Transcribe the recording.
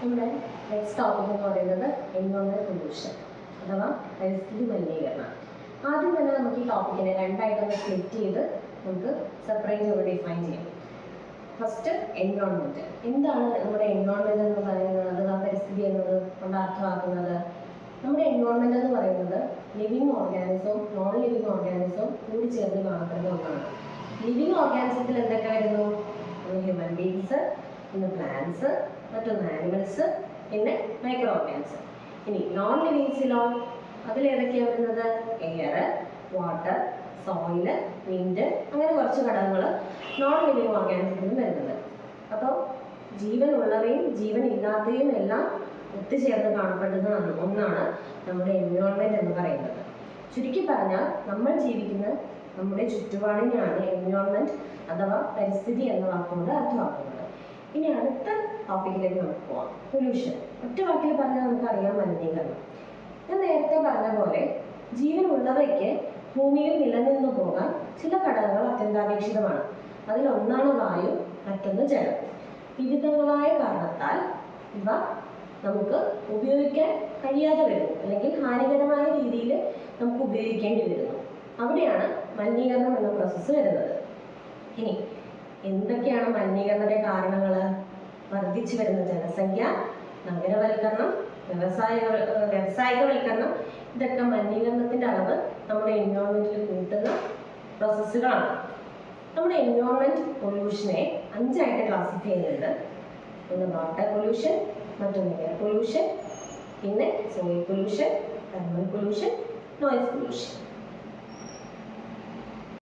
നമ്മുടെ next topic എന്ന് പറയുന്നത് എൻവയോൺമെന്റ് പൊല്യൂഷൻ അഥവാ പരിസ്ഥിതി മലിനീകരണം. ആദ്യം തന്നെ നമുക്ക് ഈ ടോപ്പിക്കിനെ രണ്ടായിട്ടൊന്ന് സ്പ്ലിറ്റ് ചെയ്ത് നമുക്ക് സെപ്പറേറ്റ് ആയിട്ട് ഡിഫൈൻ ചെയ്യാം. First environment. എന്താണ് നമ്മുടെ എൻവയോൺമെന്റ് എന്ന് പറയുന്നത് അഥവാ പരിസ്ഥിതി എന്നത് കൊണ്ട് അർത്ഥമാക്കുന്നത്? നമ്മുടെ എൻവയോൺമെന്റ് എന്ന് പറയുന്നത് ലിവിങ് ഓർഗാനിസവും നോൺ ലിവിങ് ഓർഗാനിസവും കൂടി ചേർന്ന് കാണപ്പെടുന്ന ഒന്നാണ്. ലിവിങ് ഓർഗാനിസത്തിൽ എന്തൊക്കെ വരുന്നു? ഹ്യൂമൻ ബീങ്സ്, പിന്നെ പ്ലാന്റ്സ്, മറ്റൊന്ന് ആനിമൽസ്, പിന്നെ മൈക്രോ ഓർഗാനിസം. ഇനി നോൺ ലിവിങ്സിലോ അതിലേതൊക്കെയാണ് വരുന്നത്? എയർ, വാട്ടർ, സോയില്, വിൻഡ്, അങ്ങനെ കുറച്ച് ഘടകങ്ങൾ നോൺ ലിവിങ് ഓർഗാനിസത്തിലും വരുന്നത്. അപ്പോൾ ജീവനുള്ളവയും ജീവൻ ഇല്ലാത്തവയും എല്ലാം ഒത്തുചേർന്ന് കാണപ്പെടുന്ന ഒന്നാണ് നമ്മുടെ എൻവയോൺമെന്റ് എന്ന് പറയുന്നത്. ചുരുക്കി പറഞ്ഞാൽ നമ്മൾ ജീവിക്കുന്ന നമ്മുടെ ചുറ്റുപാടിനെയാണ് എൻവയോൺമെന്റ് അഥവാ പരിസ്ഥിതി എന്ന വാക്കുകൊണ്ട് അർത്ഥമാക്കുന്നത്. ഇനി അടുത്ത ടോപ്പിക്കിലേക്ക് നമുക്ക് പോവാം. പൊല്യൂഷൻ. ഒറ്റ വാക്കിൽ പറഞ്ഞാൽ നമുക്കറിയാം മലിനീകരണം. ഞാൻ നേരത്തെ പറഞ്ഞ പോലെ ജീവനുള്ളവയ്ക്ക് ഭൂമിയിൽ നിലനിന്നു പോകാൻ ചില ഘടകങ്ങൾ അത്യന്താപേക്ഷിതമാണ്. അതിലൊന്നാണ് വായു, മറ്റൊന്ന് ജലം. വിവിധങ്ങളായ കാരണത്താൽ ഇവ നമുക്ക് ഉപയോഗിക്കാൻ കഴിയാതെ വരുന്നു, അല്ലെങ്കിൽ ഹാനികരമായ രീതിയിൽ നമുക്ക് ഉപയോഗിക്കേണ്ടി വരുന്നു. അവിടെയാണ് മലിനീകരണം എന്ന പ്രോസസ്സ് വരുന്നത്. ഇനി എന്തൊക്കെയാണ് മലിനീകരണത്തിന്റെ കാരണങ്ങൾ? വർദ്ധിച്ചു വരുന്ന ജനസംഖ്യ, നഗരവൽക്കരണം, വ്യാവസായികവൽക്കരണം, ഇതൊക്കെ മലിനീകരണത്തിന്റെ അളവ് നമ്മുടെ എൻവയോൺമെന്റിൽ കൂട്ടുന്ന പ്രോസസ്സുകളാണ്. നമ്മുടെ എൻവയോൺമെന്റ് പൊല്യൂഷനെ 5ആയിട്ട് ക്ലാസിഫൈ ചെയ്യുന്നുണ്ട്. ഒന്ന് വാട്ടർ പൊല്യൂഷൻ, മറ്റൊന്ന് എയർ പൊല്യൂഷൻ, പിന്നെ soil pollution, thermal pollution, noise pollution.